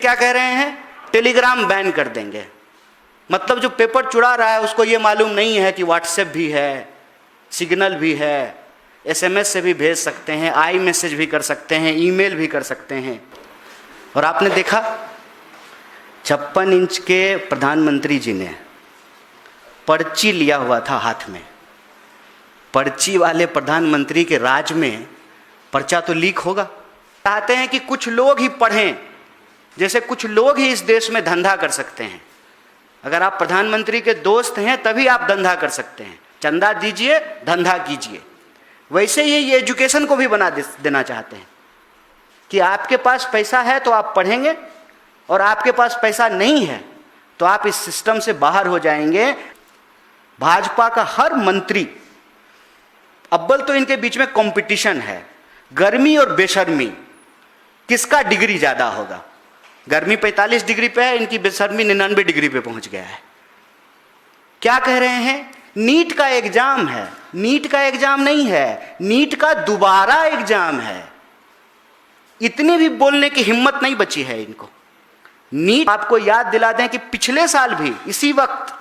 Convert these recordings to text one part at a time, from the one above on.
क्या कह रहे हैं, टेलीग्राम बैन कर देंगे। मतलब जो पेपर चुरा रहा है उसको ये मालूम नहीं है कि व्हाट्सएप भी है, सिग्नल भी है, SMS से भी भेज सकते हैं, आई मैसेज भी कर सकते हैं, ईमेल भी कर सकते हैं। और आपने देखा 56 इंच के प्रधानमंत्री जी ने पर्ची लिया हुआ था हाथ में। पर्ची वाले प्रधानमंत्री के राज में पर्चा तो लीक होगा। चाहते हैं कि कुछ लोग ही पढ़ें, जैसे कुछ लोग ही इस देश में धंधा कर सकते हैं। अगर आप प्रधानमंत्री के दोस्त हैं तभी आप धंधा कर सकते हैं, चंदा दीजिए धंधा कीजिए। वैसे ही ये एजुकेशन को भी बना देना चाहते हैं कि आपके पास पैसा है तो आप पढ़ेंगे, और आपके पास पैसा नहीं है तो आप इस सिस्टम से बाहर हो जाएंगे। भाजपा का हर मंत्री, अव्वल तो इनके बीच में कंपटीशन है, गर्मी और बेशर्मी, किसका डिग्री ज़्यादा होगा। गर्मी 45 डिग्री पे है, इनकी बेशर्मी 99 डिग्री पे पहुंच गया है। क्या कह रहे हैं, नीट का एग्जाम है। नीट का एग्जाम नहीं है, नीट का दोबारा एग्जाम है। इतनी भी बोलने की हिम्मत नहीं बची है इनको। नीट, आपको याद दिला दें कि पिछले साल भी इसी वक्त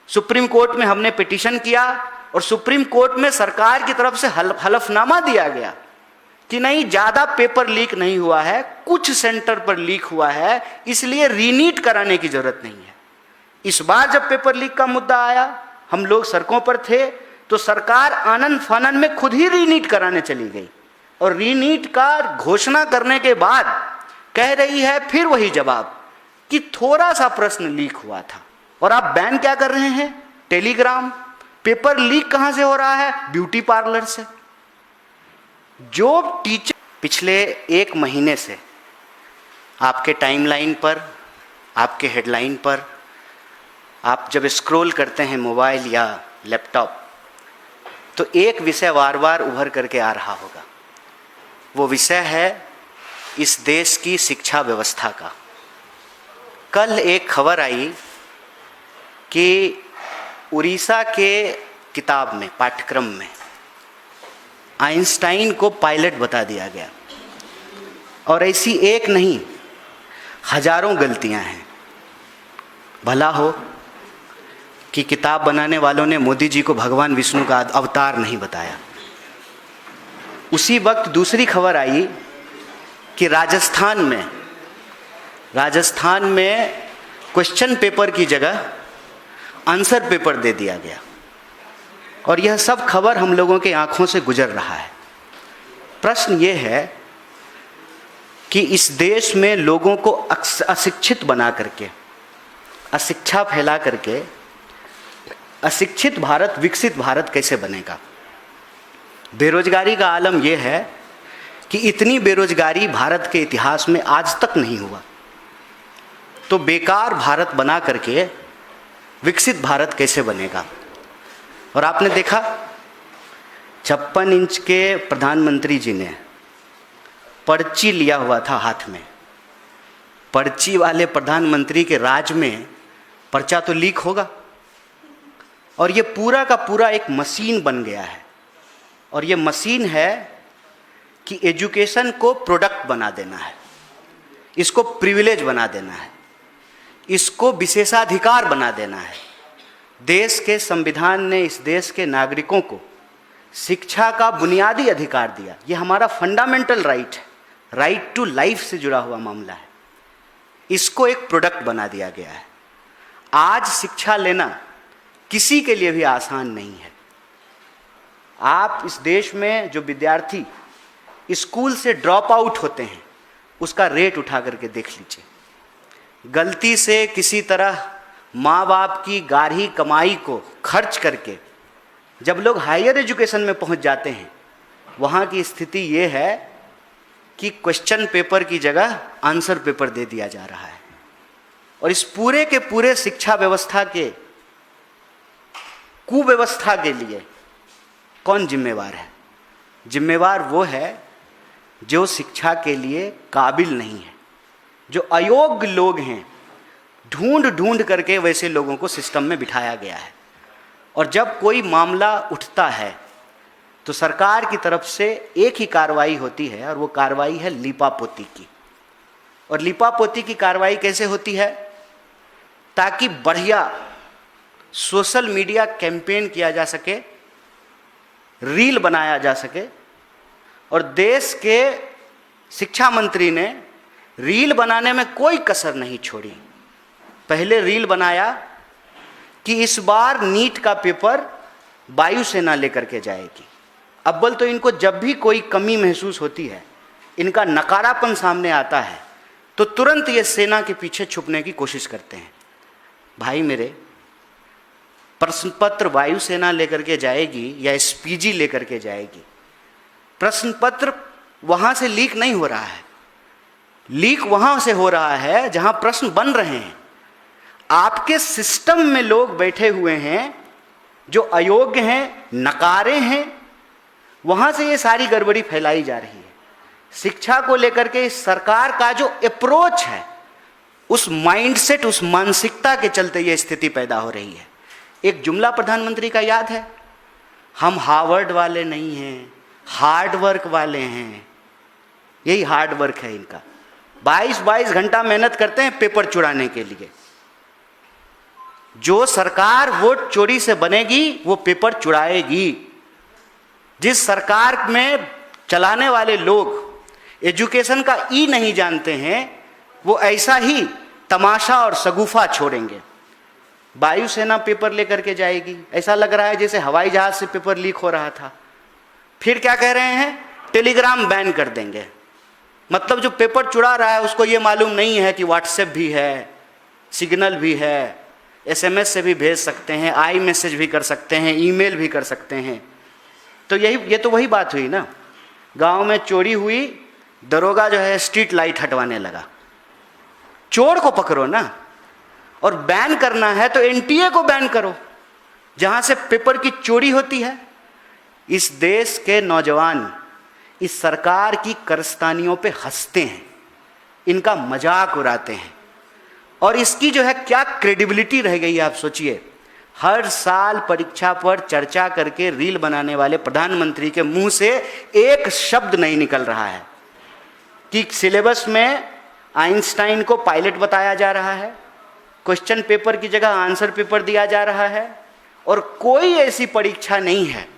सुप्रीम कोर्ट में हमने पिटीशन किया और सुप्रीम कोर्ट में सरकार की तरफ से हलफनामा दिया गया कि नहीं, ज्यादा पेपर लीक नहीं हुआ है, कुछ सेंटर पर लीक हुआ है, इसलिए रीनीट कराने की जरूरत नहीं है। इस बार जब पेपर लीक का मुद्दा आया, हम लोग सड़कों पर थे, तो सरकार आनन फानन में खुद ही रीनीट कराने चली गई। और रीनीट का घोषणा करने के बाद कह रही है फिर वही जवाब कि थोड़ा सा प्रश्न लीक हुआ था। और आप बैन क्या कर रहे हैं, टेलीग्राम। पेपर लीक कहां से हो रहा है, ब्यूटी पार्लर से। जो टीचर पिछले 1 महीने से आपके टाइमलाइन पर, आपके हेडलाइन पर, आप जब स्क्रॉल करते हैं मोबाइल या लैपटॉप, तो एक विषय बार बार उभर करके आ रहा होगा। वो विषय है इस देश की शिक्षा व्यवस्था का। कल एक खबर आई कि उड़ीसा के किताब में, पाठ्यक्रम में आइंस्टाइन को पायलट बता दिया गया। और ऐसी एक नहीं, हजारों गलतियां हैं। भला हो कि किताब बनाने वालों ने मोदी जी को भगवान विष्णु का अवतार नहीं बताया। उसी वक्त दूसरी खबर आई कि राजस्थान में क्वेश्चन पेपर की जगह आंसर पेपर दे दिया गया। और यह सब खबर हम लोगों के आंखों से गुजर रहा है। प्रश्न ये है कि इस देश में लोगों को अशिक्षित बना करके, अशिक्षा फैला करके अशिक्षित भारत विकसित भारत कैसे बनेगा। बेरोजगारी का आलम यह है कि इतनी बेरोजगारी भारत के इतिहास में आज तक नहीं हुआ। तो बेकार भारत बना करके विकसित भारत कैसे बनेगा। और आपने देखा 56 इंच के प्रधानमंत्री जी ने पर्ची लिया हुआ था हाथ में। पर्ची वाले प्रधानमंत्री के राज में पर्चा तो लीक होगा। और ये पूरा का पूरा एक मशीन बन गया है। और ये मशीन है कि एजुकेशन को प्रोडक्ट बना देना है, इसको प्रिविलेज बना देना है, इसको विशेषाधिकार बना देना है। देश के संविधान ने इस देश के नागरिकों को शिक्षा का बुनियादी अधिकार दिया। ये हमारा फंडामेंटल राइट है, राइट टू लाइफ से जुड़ा हुआ मामला है। इसको एक प्रोडक्ट बना दिया गया है। आज शिक्षा लेना किसी के लिए भी आसान नहीं है। आप इस देश में जो विद्यार्थी स्कूल से ड्रॉप आउट होते हैं उसका रेट उठा करके देख लीजिए। गलती से किसी तरह माँ बाप की गाढ़ी कमाई को खर्च करके जब लोग हायर एजुकेशन में पहुंच जाते हैं, वहाँ की स्थिति ये है कि क्वेश्चन पेपर की जगह आंसर पेपर दे दिया जा रहा है। और इस पूरे के पूरे शिक्षा व्यवस्था के कुव्यवस्था के लिए कौन जिम्मेवार है? जिम्मेवार वो है जो शिक्षा के लिए काबिल नहीं है, जो अयोग्य लोग हैं। ढूंढ ढूंढ करके वैसे लोगों को सिस्टम में बिठाया गया है। और जब कोई मामला उठता है तो सरकार की तरफ से एक ही कार्रवाई होती है, और वो कार्रवाई है लीपापोती की। और लिपापोती की कार्रवाई कैसे होती है? ताकि बढ़िया सोशल मीडिया कैंपेन किया जा सके, रील बनाया जा सके। और देश के शिक्षा मंत्री ने रील बनाने में कोई कसर नहीं छोड़ी। पहले रील बनाया कि इस बार नीट का पेपर वायुसेना लेकर के जाएगी। अव्वल तो इनको जब भी कोई कमी महसूस होती है, इनका नकारापन सामने आता है, तो तुरंत ये सेना के पीछे छुपने की कोशिश करते हैं। भाई मेरे, प्रश्न पत्र वायुसेना लेकर के जाएगी या एसपीजी लेकर के जाएगी, प्रश्न पत्र वहां से लीक नहीं हो रहा है। लीक वहां से हो रहा है जहां प्रश्न बन रहे हैं। आपके सिस्टम में लोग बैठे हुए हैं जो अयोग्य हैं, नकारे हैं, वहां से ये सारी गड़बड़ी फैलाई जा रही है। शिक्षा को लेकर के इस सरकार का जो अप्रोच है, उस माइंडसेट, उस मानसिकता के चलते ये स्थिति पैदा हो रही है। एक जुमला प्रधानमंत्री का याद है, हम हार्वर्ड वाले नहीं हैं, हार्ड वर्क वाले हैं। यही हार्ड वर्क है इनका। 22-22 घंटा मेहनत करते हैं पेपर चुराने के लिए। जो सरकार वोट चोरी से बनेगी वो पेपर चुराएगी। जिस सरकार में चलाने वाले लोग एजुकेशन का ई नहीं जानते हैं, वो ऐसा ही तमाशा और शगुफा छोड़ेंगे। वायुसेना पेपर लेकर के जाएगी, ऐसा लग रहा है जैसे हवाई जहाज से पेपर लीक हो रहा था। फिर क्या कह रहे हैं? टेलीग्राम बैन कर देंगे। मतलब जो पेपर चुरा रहा है उसको ये मालूम नहीं है कि व्हाट्सएप भी है, सिग्नल भी है, एसएमएस से भी भेज सकते हैं, आई मैसेज भी कर सकते हैं, ईमेल भी कर सकते हैं। तो ये तो वही बात हुई ना। गांव में चोरी हुई, दरोगा जो है स्ट्रीट लाइट हटवाने लगा। चोर को पकड़ो ना। और बैन करना है तो एनटीए को बैन करो, जहां से पेपर की चोरी होती है। इस देश के नौजवान इस सरकार की कारस्तानियों पे हंसते हैं, इनका मजाक उड़ाते हैं। और इसकी जो है क्या क्रेडिबिलिटी रह गई है, आप सोचिए। हर साल परीक्षा पर चर्चा करके रील बनाने वाले प्रधानमंत्री के मुंह से एक शब्द नहीं निकल रहा है कि सिलेबस में आइंस्टाइन को पायलट बताया जा रहा है, क्वेश्चन पेपर की जगह आंसर पेपर दिया जा रहा है। और कोई ऐसी परीक्षा नहीं है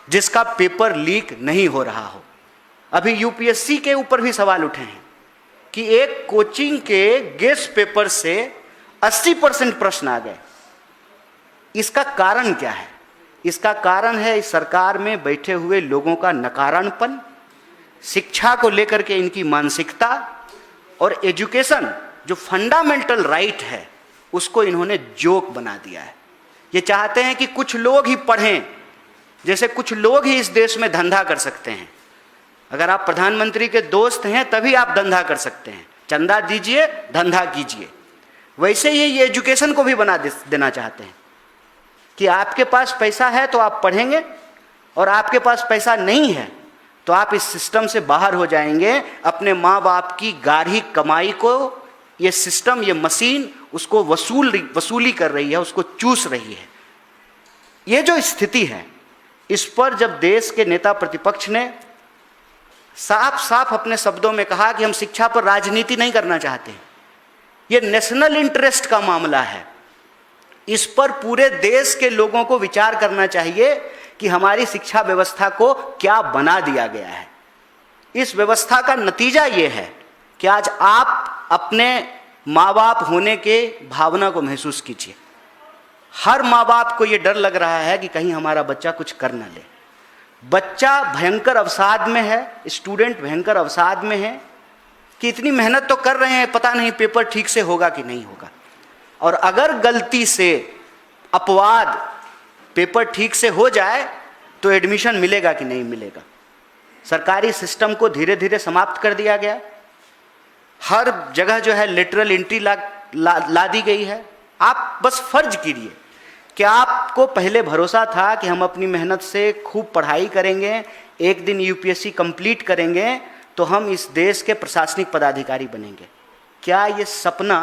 जिसका पेपर लीक नहीं हो रहा हो। अभी यूपीएससी के ऊपर भी सवाल उठे हैं कि एक कोचिंग के गेस्ट पेपर से 80% प्रश्न आ गए। इसका कारण क्या है? इसका कारण है इस सरकार में बैठे हुए लोगों का नकारापन, शिक्षा को लेकर के इनकी मानसिकता, और एजुकेशन जो फंडामेंटल राइट है उसको इन्होंने जोक बना दिया है। ये चाहते हैं कि कुछ लोग ही पढ़ें, जैसे कुछ लोग ही इस देश में धंधा कर सकते हैं। अगर आप प्रधानमंत्री के दोस्त हैं तभी आप धंधा कर सकते हैं, चंदा दीजिए, धंधा कीजिए। वैसे ही ये एजुकेशन को भी बना देना चाहते हैं कि आपके पास पैसा है तो आप पढ़ेंगे, और आपके पास पैसा नहीं है तो आप इस सिस्टम से बाहर हो जाएंगे। अपने माँ बाप की गाढ़ी कमाई को ये सिस्टम, ये मशीन उसको वसूली कर रही है, उसको चूस रही है। ये जो स्थिति है, इस पर जब देश के नेता प्रतिपक्ष ने साफ साफ अपने शब्दों में कहा कि हम शिक्षा पर राजनीति नहीं करना चाहते, ये नेशनल इंटरेस्ट का मामला है, इस पर पूरे देश के लोगों को विचार करना चाहिए कि हमारी शिक्षा व्यवस्था को क्या बना दिया गया है। इस व्यवस्था का नतीजा ये है कि आज आप अपने माँ बाप होने के भावना को महसूस कीजिए। हर माँ बाप को ये डर लग रहा है कि कहीं हमारा बच्चा कुछ कर न ले। बच्चा भयंकर अवसाद में है, स्टूडेंट भयंकर अवसाद में है कि इतनी मेहनत तो कर रहे हैं, पता नहीं पेपर ठीक से होगा कि नहीं होगा। और अगर गलती से अपवाद पेपर ठीक से हो जाए तो एडमिशन मिलेगा कि नहीं मिलेगा। सरकारी सिस्टम को धीरे धीरे समाप्त कर दिया गया। हर जगह जो है लिटरल एंट्री ला दी गई है। आप बस फर्ज कीजिए कि आपको पहले भरोसा था कि हम अपनी मेहनत से खूब पढ़ाई करेंगे, एक दिन यूपीएससी कंप्लीट करेंगे तो हम इस देश के प्रशासनिक पदाधिकारी बनेंगे। क्या ये सपना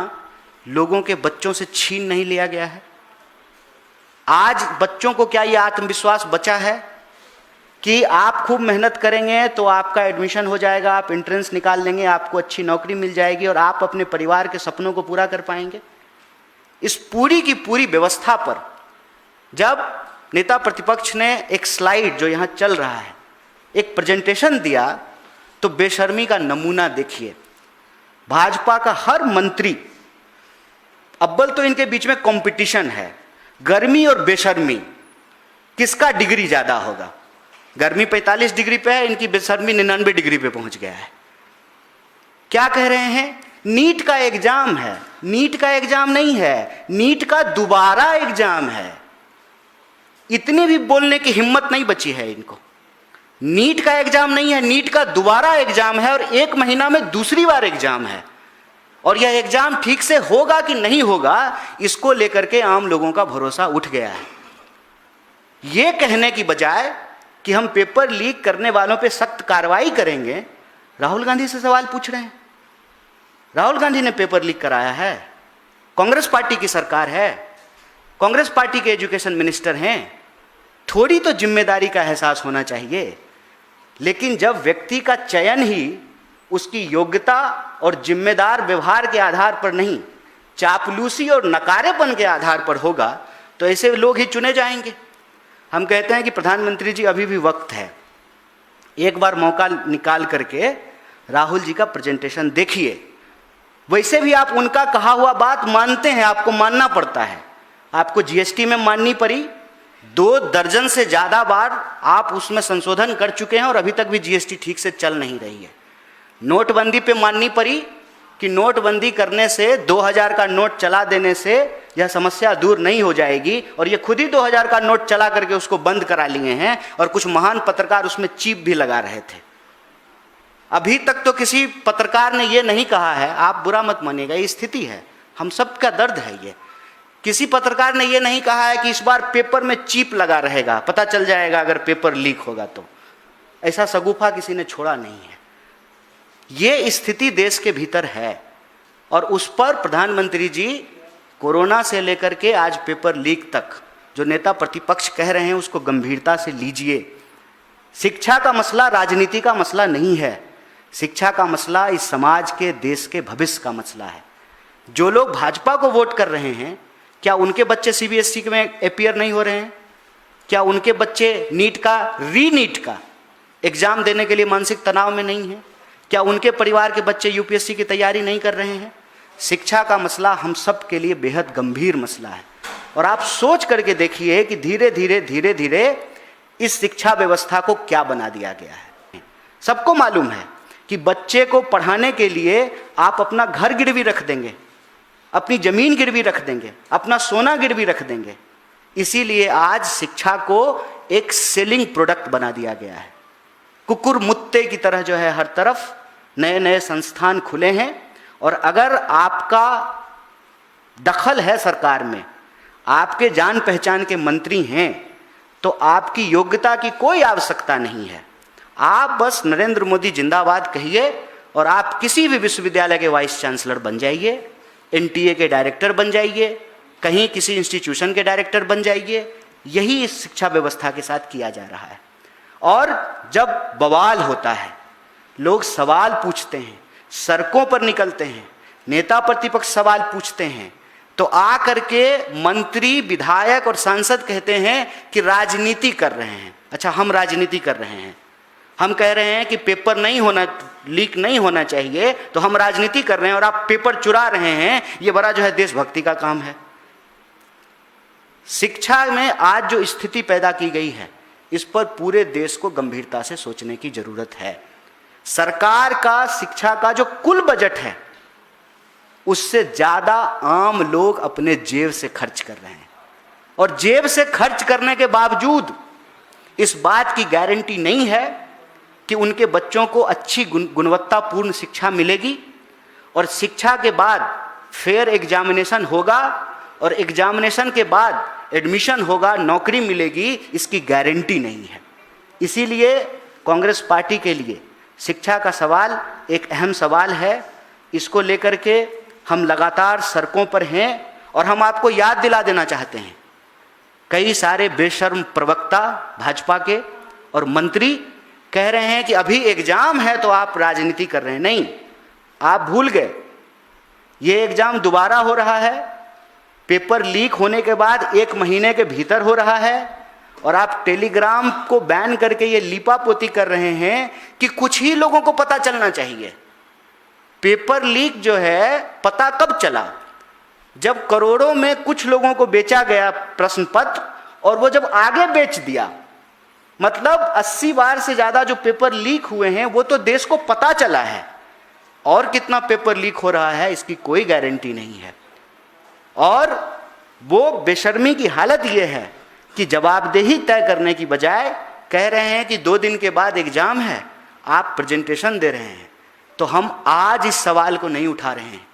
लोगों के बच्चों से छीन नहीं लिया गया है? आज बच्चों को क्या ये आत्मविश्वास बचा है? कि आप खूब मेहनत करेंगे तो आपका एडमिशन हो जाएगा, आप एंट्रेंस निकाल लेंगे, आपको अच्छी नौकरी मिल जाएगी और आप अपने परिवार के सपनों को पूरा कर पाएंगे। इस पूरी की पूरी व्यवस्था पर जब नेता प्रतिपक्ष ने एक स्लाइड जो यहाँ चल रहा है, एक प्रेजेंटेशन दिया, तो बेशर्मी का नमूना देखिए। भाजपा का हर मंत्री, अव्वल तो इनके बीच में कंपटीशन है, गर्मी और बेशर्मी, किसका डिग्री ज़्यादा होगा। गर्मी 45 डिग्री पे है, इनकी बेशर्मी 99 डिग्री पे पहुंच गया है। क्या कह रहे हैं? नीट का एग्जाम है। नीट का एग्जाम नहीं है, नीट का दोबारा एग्जाम है। इतनी भी बोलने की हिम्मत नहीं बची है इनको। नीट का एग्जाम नहीं है, नीट का दोबारा एग्जाम है और 1 महीना में दूसरी बार एग्जाम है। और यह एग्जाम ठीक से होगा कि नहीं होगा, इसको लेकर के आम लोगों का भरोसा उठ गया है। यह कहने की बजाय कि हम पेपर लीक करने वालों पे सख्त कार्रवाई करेंगे, राहुल गांधी से सवाल पूछ रहे हैं। राहुल गांधी ने पेपर लीक कराया है, कांग्रेस पार्टी की सरकार है, कांग्रेस पार्टी के एजुकेशन मिनिस्टर हैं, थोड़ी तो जिम्मेदारी का एहसास होना चाहिए। लेकिन जब व्यक्ति का चयन ही उसकी योग्यता और जिम्मेदार व्यवहार के आधार पर नहीं, चापलूसी और नकारेपन के आधार पर होगा, तो ऐसे लोग ही चुने जाएंगे। हम कहते हैं कि प्रधानमंत्री जी अभी भी वक्त है, एक बार मौका निकाल करके राहुल जी का प्रेजेंटेशन देखिए। वैसे भी आप उनका कहा हुआ बात मानते हैं, आपको मानना पड़ता है। आपको जीएसटी में माननी पड़ी, 2 दर्जन से ज़्यादा बार आप उसमें संशोधन कर चुके हैं और अभी तक भी जीएसटी ठीक से चल नहीं रही है। नोटबंदी पे माननी पड़ी कि नोटबंदी करने से 2000 का नोट चला देने से यह समस्या दूर नहीं हो जाएगी, और ये खुद ही 2000 का नोट चला करके उसको बंद करा लिए हैं और कुछ महान पत्रकार उसमें चीप भी लगा रहे थे। अभी तक तो किसी पत्रकार ने ये नहीं कहा है, आप बुरा मत मानिएगा, ये स्थिति है, हम सबका दर्द है ये। किसी पत्रकार ने ये नहीं कहा है कि इस बार पेपर में चीप लगा रहेगा, पता चल जाएगा अगर पेपर लीक होगा तो। ऐसा शगुफा किसी ने छोड़ा नहीं है। ये स्थिति देश के भीतर है और उस पर प्रधानमंत्री जी कोरोना से लेकर के आज पेपर लीक तक जो नेता प्रतिपक्ष कह रहे हैं उसको गंभीरता से लीजिए। शिक्षा का मसला राजनीति का मसला नहीं है, शिक्षा का मसला इस समाज के, देश के भविष्य का मसला है। जो लोग भाजपा को वोट कर रहे हैं, क्या उनके बच्चे सीबीएसई में अपीयर नहीं हो रहे हैं? क्या उनके बच्चे नीट का, रीनीट का एग्जाम देने के लिए मानसिक तनाव में नहीं है? क्या उनके परिवार के बच्चे यूपीएससी की तैयारी नहीं कर रहे हैं? शिक्षा का मसला हम सब के लिए बेहद गंभीर मसला है। और आप सोच करके देखिए कि धीरे धीरे इस शिक्षा व्यवस्था को क्या बना दिया गया है। सबको मालूम है कि बच्चे को पढ़ाने के लिए आप अपना घर गिरवी रख देंगे, अपनी जमीन गिरवी रख देंगे, अपना सोना गिरवी रख देंगे। इसीलिए आज शिक्षा को एक सेलिंग प्रोडक्ट बना दिया गया है। कुकुर मुत्ते की तरह जो है हर तरफ नए नए संस्थान खुले हैं, और अगर आपका दखल है सरकार में, आपके जान पहचान के मंत्री हैं, तो आपकी योग्यता की कोई आवश्यकता नहीं है। आप बस नरेंद्र मोदी जिंदाबाद कहिए और आप किसी भी विश्वविद्यालय के वाइस चांसलर बन जाइए, एनटीए के डायरेक्टर बन जाइए, कहीं किसी इंस्टीट्यूशन के डायरेक्टर बन जाइए। यही इस शिक्षा व्यवस्था के साथ किया जा रहा है। और जब बवाल होता है, लोग सवाल पूछते हैं, सड़कों पर निकलते हैं, नेता प्रतिपक्ष सवाल पूछते हैं, तो आ करके मंत्री, विधायक और सांसद कहते हैं कि राजनीति कर रहे हैं। अच्छा, हम राजनीति कर रहे हैं, हम कह रहे हैं कि पेपर नहीं होना, लीक नहीं होना चाहिए, तो हम राजनीति कर रहे हैं और आप पेपर चुरा रहे हैं। ये बड़ा जो है देशभक्ति का काम है। शिक्षा में आज जो स्थिति पैदा की गई है, इस पर पूरे देश को गंभीरता से सोचने की जरूरत है। सरकार का शिक्षा का जो कुल बजट है, उससे ज्यादा आम लोग अपने जेब से खर्च कर रहे हैं, और जेब से खर्च करने के बावजूद इस बात की गारंटी नहीं है कि उनके बच्चों को अच्छी गुणवत्तापूर्ण शिक्षा मिलेगी, और शिक्षा के बाद फेयर एग्जामिनेशन होगा, और एग्जामिनेशन के बाद एडमिशन होगा, नौकरी मिलेगी, इसकी गारंटी नहीं है। इसीलिए कांग्रेस पार्टी के लिए शिक्षा का सवाल एक अहम सवाल है। इसको लेकर के हम लगातार सड़कों पर हैं, और हम आपको याद दिला देना चाहते हैं, कई सारे बेशर्म प्रवक्ता भाजपा के और मंत्री कह रहे हैं कि अभी एग्जाम है तो आप राजनीति कर रहे हैं। नहीं, आप भूल गए, ये एग्जाम दोबारा हो रहा है, पेपर लीक होने के बाद 1 महीने के भीतर हो रहा है, और आप टेलीग्राम को बैन करके ये लीपापोती कर रहे हैं कि कुछ ही लोगों को पता चलना चाहिए। पेपर लीक जो है पता कब चला? जब करोड़ों में कुछ लोगों को बेचा गया प्रश्न पत्र, और वो जब आगे बेच दिया, मतलब 80 बार से ज्यादा जो पेपर लीक हुए हैं वो तो देश को पता चला है, और कितना पेपर लीक हो रहा है इसकी कोई गारंटी नहीं है। और वो बेशर्मी की हालत ये है कि जवाबदेही तय करने की बजाय कह रहे हैं कि 2 दिन के बाद एग्जाम है, आप प्रेजेंटेशन दे रहे हैं। तो हम आज इस सवाल को नहीं उठा रहे हैं।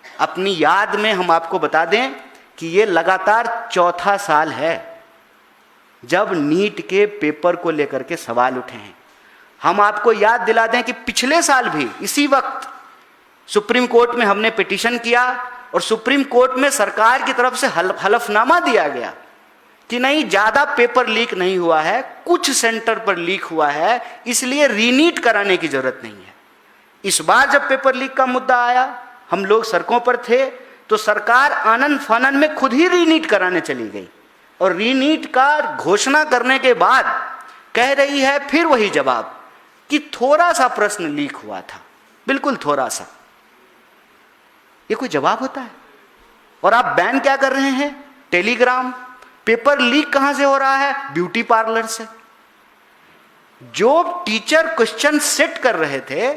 अपनी याद में हम आपको बता दें कि ये लगातार 4था साल है जब नीट के पेपर को लेकर के सवाल उठे हैं। हम आपको याद दिला दें कि पिछले साल भी इसी वक्त सुप्रीम कोर्ट में हमने पिटीशन किया, और सुप्रीम कोर्ट में सरकार की तरफ से हलफनामा दिया गया कि नहीं, ज्यादा पेपर लीक नहीं हुआ है, कुछ सेंटर पर लीक हुआ है, इसलिए रीनीट कराने की जरूरत नहीं है। इस बार जब पेपर लीक का मुद्दा आया, हम लोग सड़कों पर थे, तो सरकार आनन फानन में खुद ही रीनीट कराने चली गई, और रीनीट का घोषणा करने के बाद कह रही है फिर वही जवाब कि थोड़ा सा प्रश्न लीक हुआ था, बिल्कुल थोड़ा सा। ये कोई जवाब होता है? और आप बैन क्या कर रहे हैं? टेलीग्राम। पेपर लीक कहां से हो रहा है? ब्यूटी पार्लर से। जो टीचर क्वेश्चन सेट कर रहे थे,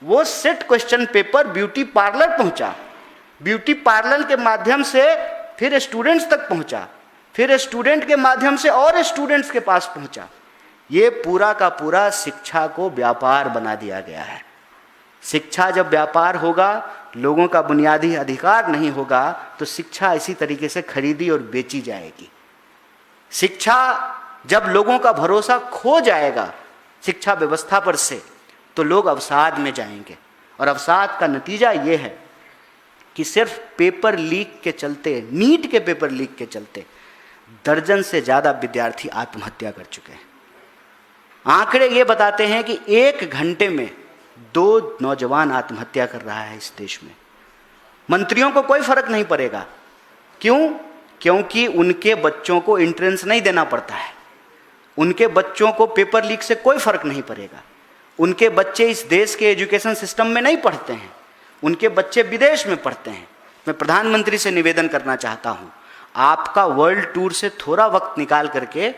वो set question paper beauty parlour पहुंचा, ब्यूटी पार्लर के माध्यम से फिर स्टूडेंट्स तक पहुंचा, फिर स्टूडेंट के माध्यम से और स्टूडेंट्स के पास पहुंचा। ये पूरा का पूरा शिक्षा को व्यापार बना दिया गया है। शिक्षा जब व्यापार होगा, लोगों का बुनियादी अधिकार नहीं होगा, तो शिक्षा इसी तरीके से खरीदी और बेची जाएगी। शिक्षा जब लोगों का भरोसा खो जाएगा शिक्षा व्यवस्था पर से, तो लोग अवसाद में जाएंगे, और अवसाद का नतीजा ये है कि सिर्फ पेपर लीक के चलते, नीट के पेपर लीक के चलते दर्जन से ज्यादा विद्यार्थी आत्महत्या कर चुके हैं। आंकड़े ये बताते हैं कि 1 घंटे में 2 नौजवान आत्महत्या कर रहा है इस देश में। मंत्रियों को कोई फर्क नहीं पड़ेगा। क्यों? क्योंकि उनके बच्चों को एंट्रेंस नहीं देना पड़ता है, उनके बच्चों को पेपर लीक से कोई फर्क नहीं पड़ेगा। उनके बच्चे इस देश के एजुकेशन सिस्टम में नहीं पढ़ते हैं, उनके बच्चे विदेश में पढ़ते हैं। मैं प्रधानमंत्री से निवेदन करना चाहता हूं, आपका वर्ल्ड टूर से थोड़ा वक्त निकाल करके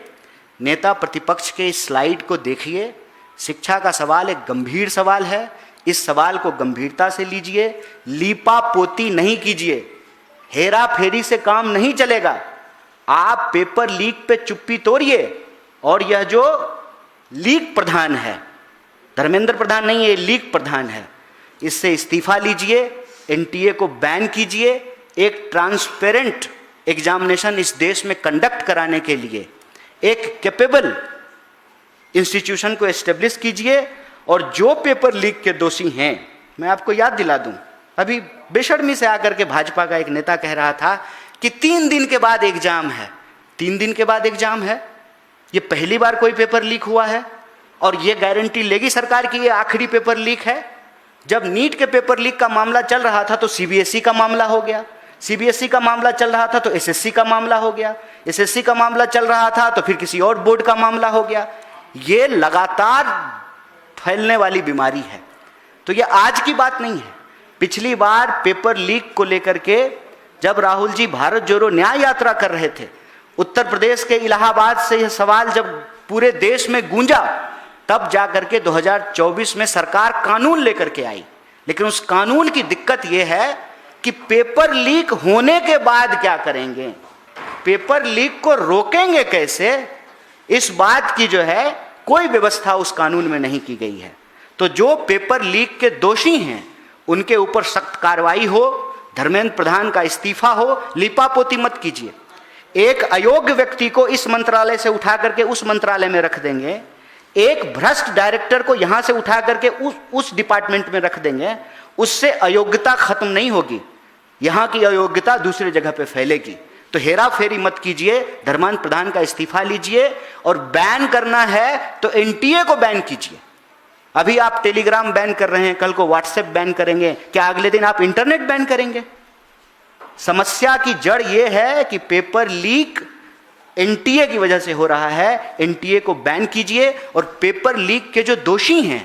नेता प्रतिपक्ष के इस स्लाइड को देखिए। शिक्षा का सवाल एक गंभीर सवाल है, इस सवाल को गंभीरता से लीजिए, लीपापोती नहीं कीजिए, हेरा फेरी से काम नहीं चलेगा। आप पेपर लीक पे चुप्पी तोड़िए, और यह जो लीक प्रधान है, धर्मेंद्र प्रधान नहीं, ये लीक प्रधान है, इससे इस्तीफा लीजिए, एनटीए को बैन कीजिए, एक ट्रांसपेरेंट एग्जामिनेशन इस देश में कंडक्ट कराने के लिए एक कैपेबल इंस्टीट्यूशन को एस्टेब्लिश कीजिए। और जो पेपर लीक के दोषी हैं, मैं आपको याद दिला दूं, अभी बेशर्मी से आकर के भाजपा का एक नेता कह रहा था कि 3 दिन के बाद एग्जाम है। 3 दिन के बाद एग्जाम है? ये पहली बार कोई पेपर लीक हुआ है? और ये गारंटी लेगी सरकार कि ये आखिरी पेपर लीक है? जब नीट के पेपर लीक का मामला चल रहा था तो सीबीएसई का मामला हो गया, सीबीएसई का मामला चल रहा था तो एसएससी का मामला हो गया, एसएससी का मामला चल रहा था तो फिर किसी और बोर्ड का मामला हो गया। ये लगातार फैलने वाली बीमारी है। तो ये आज की बात नहीं है। पिछली बार पेपर लीक को लेकर के जब राहुल जी भारत जोड़ो न्याय यात्रा कर रहे थे, उत्तर प्रदेश के इलाहाबाद से यह सवाल जब पूरे देश में गूंजा, तब जाकर के 2024 में सरकार कानून लेकर के आई। लेकिन उस कानून की दिक्कत यह है कि पेपर लीक होने के बाद क्या करेंगे, पेपर लीक को रोकेंगे कैसे, इस बात की जो है कोई व्यवस्था उस कानून में नहीं की गई है। तो जो पेपर लीक के दोषी हैं उनके ऊपर सख्त कार्रवाई हो, धर्मेंद्र प्रधान का इस्तीफा हो, लिपापोती मत कीजिए। एक अयोग्य व्यक्ति को इस मंत्रालय से उठा करके उस मंत्रालय में रख देंगे, एक भ्रष्ट डायरेक्टर को यहां से उठा करके उस डिपार्टमेंट में रख देंगे, उससे अयोग्यता खत्म नहीं होगी, यहां की अयोग्यता दूसरी जगह पे फैलेगी। तो हेरा फेरी मत कीजिए, धर्मांध प्रधान का इस्तीफा लीजिए, और बैन करना है तो एनटीए को बैन कीजिए। अभी आप टेलीग्राम बैन कर रहे हैं, कल को व्हाट्सएप बैन करेंगे, क्या अगले दिन आप इंटरनेट बैन करेंगे? समस्या की जड़ यह है कि पेपर लीक एनटीए की वजह से हो रहा है। एनटीए को बैन कीजिए और पेपर लीक के जो दोषी हैं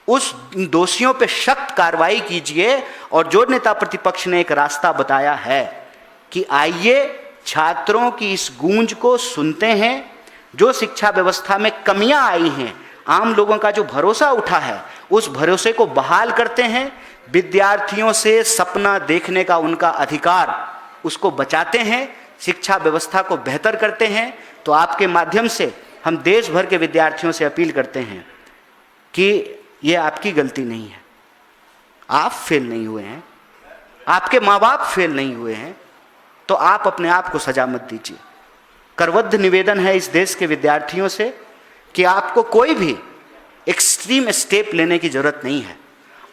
उस दोषियों पे सख्त कार्रवाई कीजिए। और जो नेता प्रतिपक्ष ने एक रास्ता बताया है कि आइए छात्रों की इस गूंज को सुनते हैं, जो शिक्षा व्यवस्था में कमियां आई हैं, आम लोगों का जो भरोसा उठा है, उस भरोसे को बहाल करते हैं, विद्यार्थियों से सपना देखने का उनका अधिकार उसको बचाते हैं, शिक्षा व्यवस्था को बेहतर करते हैं। तो आपके माध्यम से हम देश भर के विद्यार्थियों से अपील करते हैं कि ये आपकी गलती नहीं है, आप फेल नहीं हुए हैं, आपके माँ बाप फेल नहीं हुए हैं, तो आप अपने आप को सजा मत दीजिए। करबद्ध निवेदन है इस देश के विद्यार्थियों से कि आपको कोई भी एक्सट्रीम स्टेप लेने की जरूरत नहीं है।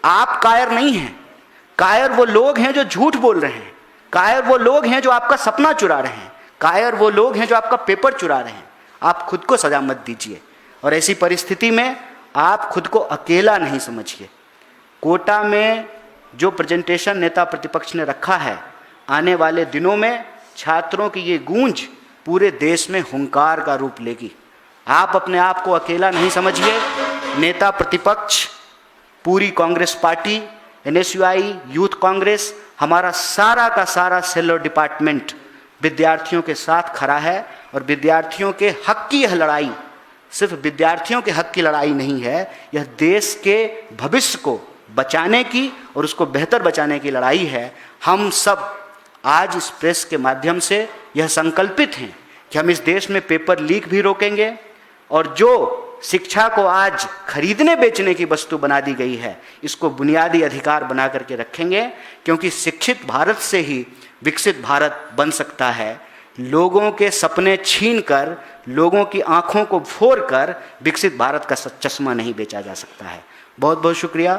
आप कायर नहीं हैं। कायर वो लोग हैं जो झूठ बोल रहे हैं, कायर वो लोग हैं जो आपका सपना चुरा रहे हैं, कायर वो लोग हैं जो आपका पेपर चुरा रहे हैं। आप खुद को सजा मत दीजिए, और ऐसी परिस्थिति में आप खुद को अकेला नहीं समझिए। कोटा में जो प्रेजेंटेशन नेता प्रतिपक्ष ने रखा है, आने वाले दिनों में छात्रों की ये गूंज पूरे देश में हुंकार का रूप लेगी। आप अपने आप को अकेला नहीं समझिए। नेता प्रतिपक्ष, पूरी Congress party, NSUI, youth Congress, हमारा सारा का सारा सेल और डिपार्टमेंट विद्यार्थियों के साथ खड़ा है। और विद्यार्थियों के हक की यह लड़ाई सिर्फ विद्यार्थियों के हक की लड़ाई नहीं है, यह देश के भविष्य को बचाने की और उसको बेहतर बचाने की लड़ाई है। हम सब आज इस प्रेस के माध्यम से यह संकल्पित हैं कि हम इस देश में पेपर लीक भी रोकेंगे, और जो शिक्षा को आज खरीदने बेचने की वस्तु बना दी गई है, इसको बुनियादी अधिकार बना करके रखेंगे, क्योंकि शिक्षित भारत से ही विकसित भारत बन सकता है। लोगों के सपने छीनकर, लोगों की आंखों को फोड़कर विकसित भारत का चश्मा नहीं बेचा जा सकता है। बहुत बहुत शुक्रिया।